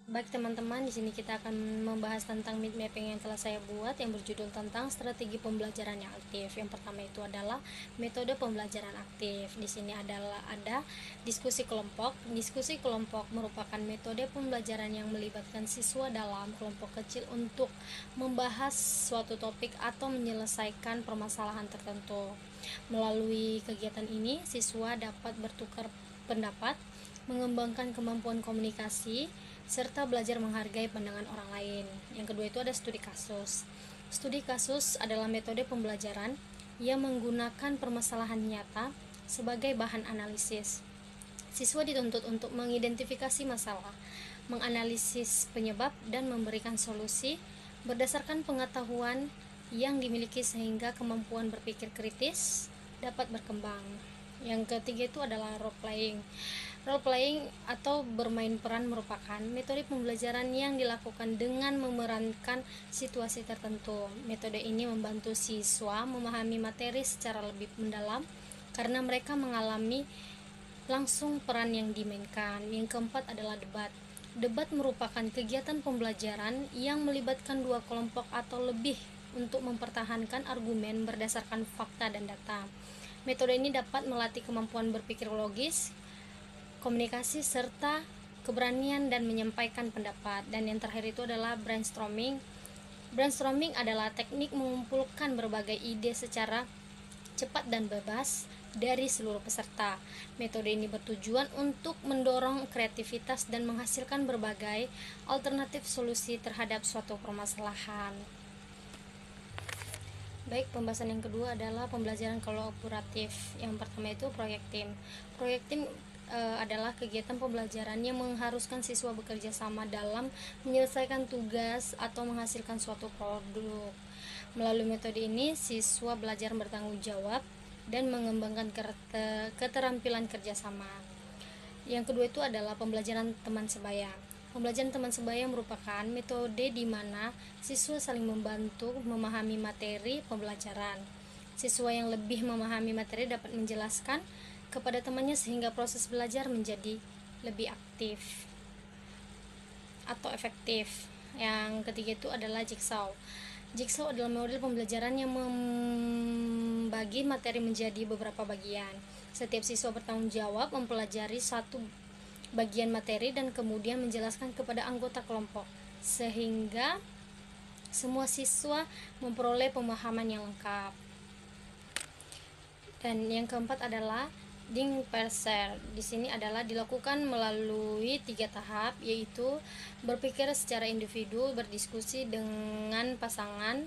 Baik teman-teman, di sini kita akan membahas tentang mind mapping yang telah saya buat yang berjudul tentang strategi pembelajaran yang aktif. Yang pertama itu adalah metode pembelajaran aktif. Di sini ada diskusi kelompok. Diskusi kelompok merupakan metode pembelajaran yang melibatkan siswa dalam kelompok kecil untuk membahas suatu topik atau menyelesaikan permasalahan tertentu. Melalui kegiatan ini, siswa dapat bertukar pendapat, mengembangkan kemampuan komunikasi, serta belajar menghargai pandangan orang lain. Yang kedua itu ada studi kasus. Studi kasus adalah metode pembelajaran yang menggunakan permasalahan nyata sebagai bahan analisis. Siswa dituntut untuk mengidentifikasi masalah, menganalisis penyebab, dan memberikan solusi berdasarkan pengetahuan yang dimiliki sehingga kemampuan berpikir kritis dapat berkembang. Yang ketiga itu adalah role playing. Role playing atau bermain peran merupakan metode pembelajaran yang dilakukan dengan memerankan situasi tertentu. Metode ini membantu siswa memahami materi secara lebih mendalam karena mereka mengalami langsung peran yang dimainkan. Yang keempat adalah debat. Debat merupakan kegiatan pembelajaran yang melibatkan dua kelompok atau lebih untuk mempertahankan argumen berdasarkan fakta dan data. Metode ini dapat melatih kemampuan berpikir logis, komunikasi, serta keberanian dan menyampaikan pendapat. Dan yang terakhir itu adalah brainstorming. Brainstorming adalah teknik mengumpulkan berbagai ide secara cepat dan bebas dari seluruh peserta. Metode ini bertujuan untuk mendorong kreativitas dan menghasilkan berbagai alternatif solusi terhadap suatu permasalahan. Baik, pembahasan yang kedua adalah pembelajaran kolaboratif. Yang pertama itu proyek tim. Proyek tim adalah kegiatan pembelajaran yang mengharuskan siswa bekerja sama dalam menyelesaikan tugas atau menghasilkan suatu produk. Melalui metode ini, siswa belajar bertanggung jawab dan mengembangkan keterampilan kerjasama. Yang kedua itu adalah pembelajaran teman sebaya. Pembelajaran teman sebaya merupakan metode di mana siswa saling membantu memahami materi pembelajaran. Siswa yang lebih memahami materi dapat menjelaskan kepada temannya sehingga proses belajar menjadi lebih aktif atau efektif. Yang ketiga itu adalah jigsaw. Jigsaw adalah model pembelajaran yang membagi materi menjadi beberapa bagian. Setiap siswa bertanggung jawab mempelajari satu bagian materi dan kemudian menjelaskan kepada anggota kelompok sehingga semua siswa memperoleh pemahaman yang lengkap. Dan yang keempat adalah think pair share. Di sini adalah dilakukan melalui 3 tahap, yaitu berpikir secara individu, berdiskusi dengan pasangan,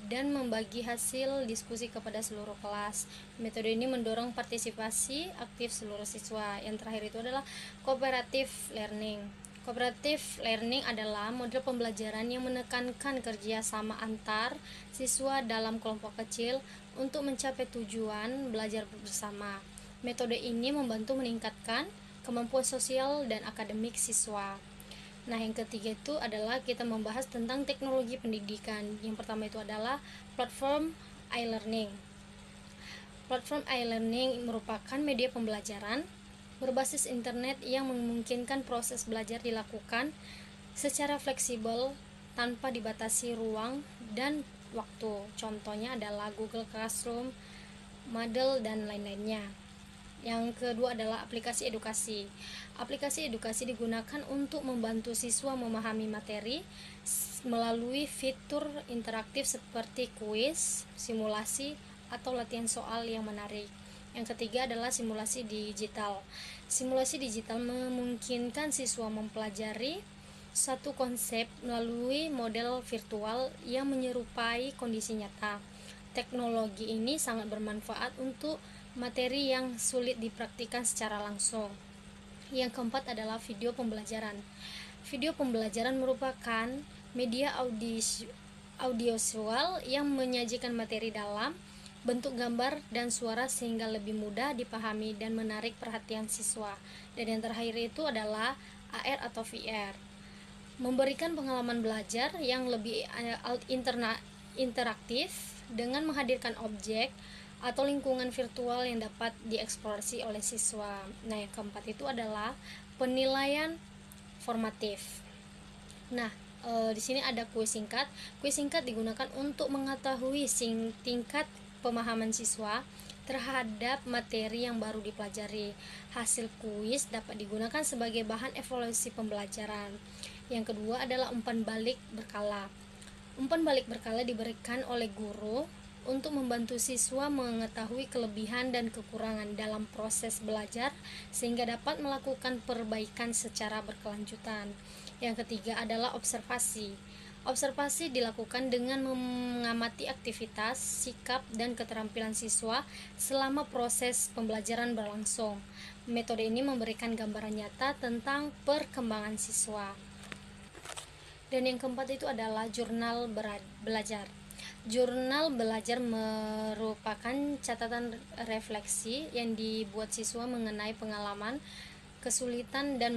dan membagi hasil diskusi kepada seluruh kelas. Metode ini mendorong partisipasi aktif seluruh siswa. Yang terakhir itu adalah cooperative learning. Cooperative learning adalah model pembelajaran yang menekankan kerja sama antar siswa dalam kelompok kecil untuk mencapai tujuan belajar bersama. Metode ini membantu meningkatkan kemampuan sosial dan akademik siswa. Nah, yang ketiga itu adalah kita membahas tentang teknologi pendidikan. Yang pertama itu adalah platform e-learning. Platform e-learning merupakan media pembelajaran berbasis internet yang memungkinkan proses belajar dilakukan secara fleksibel tanpa dibatasi ruang dan waktu. Contohnya adalah Google Classroom, Moodle, dan lain-lainnya. Yang kedua adalah aplikasi edukasi. Aplikasi edukasi digunakan untuk membantu siswa memahami materi melalui fitur interaktif seperti kuis, simulasi, atau latihan soal yang menarik. Yang ketiga adalah simulasi digital. Simulasi digital memungkinkan siswa mempelajari satu konsep melalui model virtual yang menyerupai kondisi nyata. Teknologi ini sangat bermanfaat untuk materi yang sulit dipraktikkan secara langsung. Yang keempat adalah video pembelajaran. Video pembelajaran merupakan media audiovisual yang menyajikan materi dalam bentuk gambar dan suara sehingga lebih mudah dipahami dan menarik perhatian siswa. Dan yang terakhir itu adalah AR atau VR. Memberikan pengalaman belajar yang lebih interaktif dengan menghadirkan objek atau lingkungan virtual yang dapat dieksplorasi oleh siswa. Nah, yang keempat itu adalah penilaian formatif. Nah, di sini ada kuis singkat. Kuis singkat digunakan untuk mengetahui tingkat pemahaman siswa terhadap materi yang baru dipelajari. Hasil kuis dapat digunakan sebagai bahan evaluasi pembelajaran. Yang kedua adalah umpan balik berkala. Umpan balik berkala diberikan oleh guru untuk membantu siswa mengetahui kelebihan dan kekurangan dalam proses belajar sehingga dapat melakukan perbaikan secara berkelanjutan. Yang ketiga adalah observasi. Observasi dilakukan dengan mengamati aktivitas, sikap, dan keterampilan siswa selama proses pembelajaran berlangsung. Metode ini memberikan gambaran nyata tentang perkembangan siswa. Dan yang keempat itu adalah jurnal belajar. Jurnal belajar merupakan catatan refleksi yang dibuat siswa mengenai pengalaman, kesulitan, dan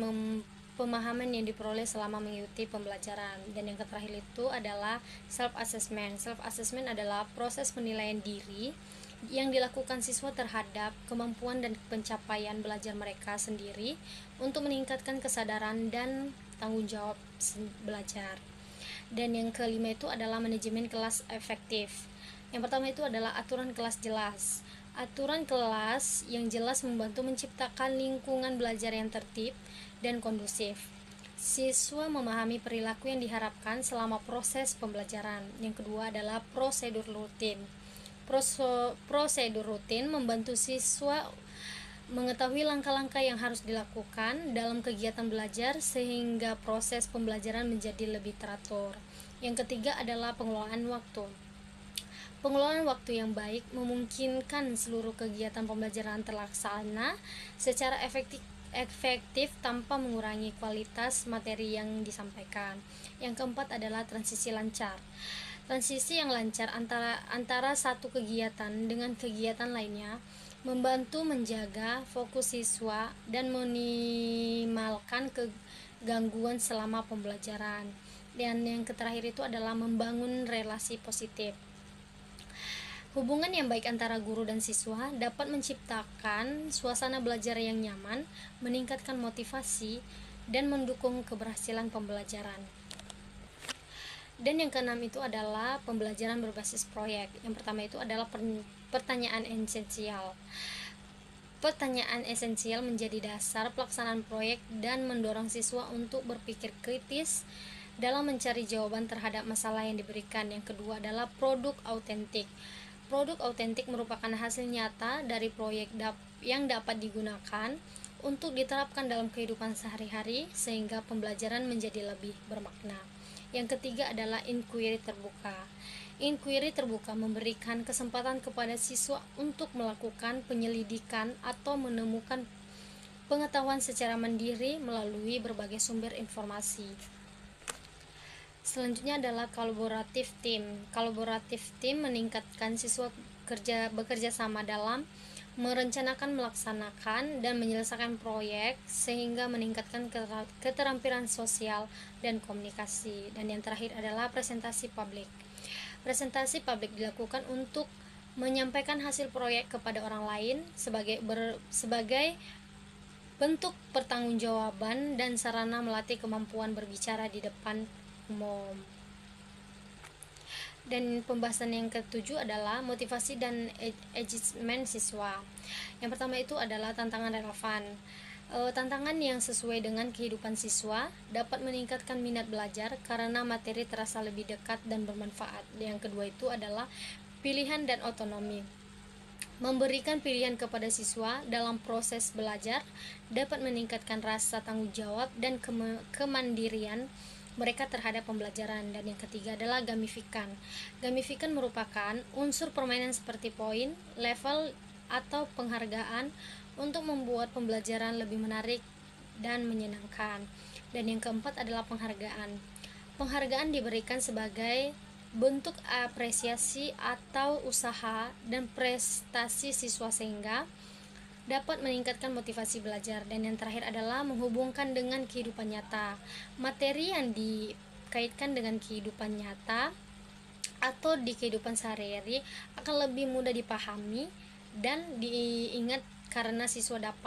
pemahaman yang diperoleh selama mengikuti pembelajaran. Dan yang terakhir itu adalah self assessment. Self assessment adalah proses penilaian diri yang dilakukan siswa terhadap kemampuan dan pencapaian belajar mereka sendiri untuk meningkatkan kesadaran dan tanggung jawab belajar. Dan yang kelima itu adalah manajemen kelas efektif. Yang pertama itu adalah aturan kelas jelas. Aturan kelas yang jelas membantu menciptakan lingkungan belajar yang tertib dan kondusif. Siswa memahami perilaku yang diharapkan selama proses pembelajaran. Yang kedua adalah prosedur rutin. Prosedur rutin membantu siswa mengetahui langkah-langkah yang harus dilakukan dalam kegiatan belajar sehingga proses pembelajaran menjadi lebih teratur. Yang ketiga adalah pengelolaan waktu. Pengelolaan waktu yang baik memungkinkan seluruh kegiatan pembelajaran terlaksana secara efektif tanpa mengurangi kualitas materi yang disampaikan. Yang keempat adalah transisi lancar. Transisi yang lancar antara satu kegiatan dengan kegiatan lainnya membantu menjaga fokus siswa dan meminimalkan kegangguan selama pembelajaran. Dan yang terakhir itu adalah membangun relasi positif. Hubungan yang baik antara guru dan siswa dapat menciptakan suasana belajar yang nyaman, meningkatkan motivasi, dan mendukung keberhasilan pembelajaran. Dan yang keenam itu adalah pembelajaran berbasis proyek. Yang pertama itu adalah pertanyaan esensial. Pertanyaan esensial menjadi dasar pelaksanaan proyek dan mendorong siswa untuk berpikir kritis dalam mencari jawaban terhadap masalah yang diberikan. Yang kedua adalah produk autentik. Produk autentik merupakan hasil nyata dari proyek yang dapat digunakan untuk diterapkan dalam kehidupan sehari-hari sehingga pembelajaran menjadi lebih bermakna. Yang ketiga adalah inquiry terbuka. Inquiry terbuka memberikan kesempatan kepada siswa untuk melakukan penyelidikan atau menemukan pengetahuan secara mandiri melalui berbagai sumber informasi. Selanjutnya adalah kolaboratif tim. Kolaboratif tim meningkatkan siswa bekerja sama dalam merencanakan, melaksanakan, dan menyelesaikan proyek sehingga meningkatkan keterampilan sosial dan komunikasi. Dan yang terakhir adalah presentasi publik. Presentasi publik dilakukan untuk menyampaikan hasil proyek kepada orang lain sebagai bentuk pertanggungjawaban dan sarana melatih kemampuan berbicara di depan umum. Dan pembahasan yang ketujuh adalah motivasi dan engagement siswa. Yang pertama itu adalah tantangan relevan. Tantangan yang sesuai dengan kehidupan siswa dapat meningkatkan minat belajar karena materi terasa lebih dekat dan bermanfaat. Yang kedua itu adalah pilihan dan otonomi. Memberikan pilihan kepada siswa dalam proses belajar dapat meningkatkan rasa tanggung jawab dan kemandirian mereka terhadap pembelajaran. Dan yang ketiga adalah gamifikan. Gamifikan merupakan unsur permainan seperti poin, level, atau penghargaan untuk membuat pembelajaran lebih menarik dan menyenangkan. Dan yang keempat adalah penghargaan. Penghargaan diberikan sebagai bentuk apresiasi atau usaha dan prestasi siswa sehingga dapat meningkatkan motivasi belajar. Dan yang terakhir adalah menghubungkan dengan kehidupan nyata. Materi yang dikaitkan dengan kehidupan nyata atau di kehidupan sehari-hari akan lebih mudah dipahami dan diingat karena siswa dapat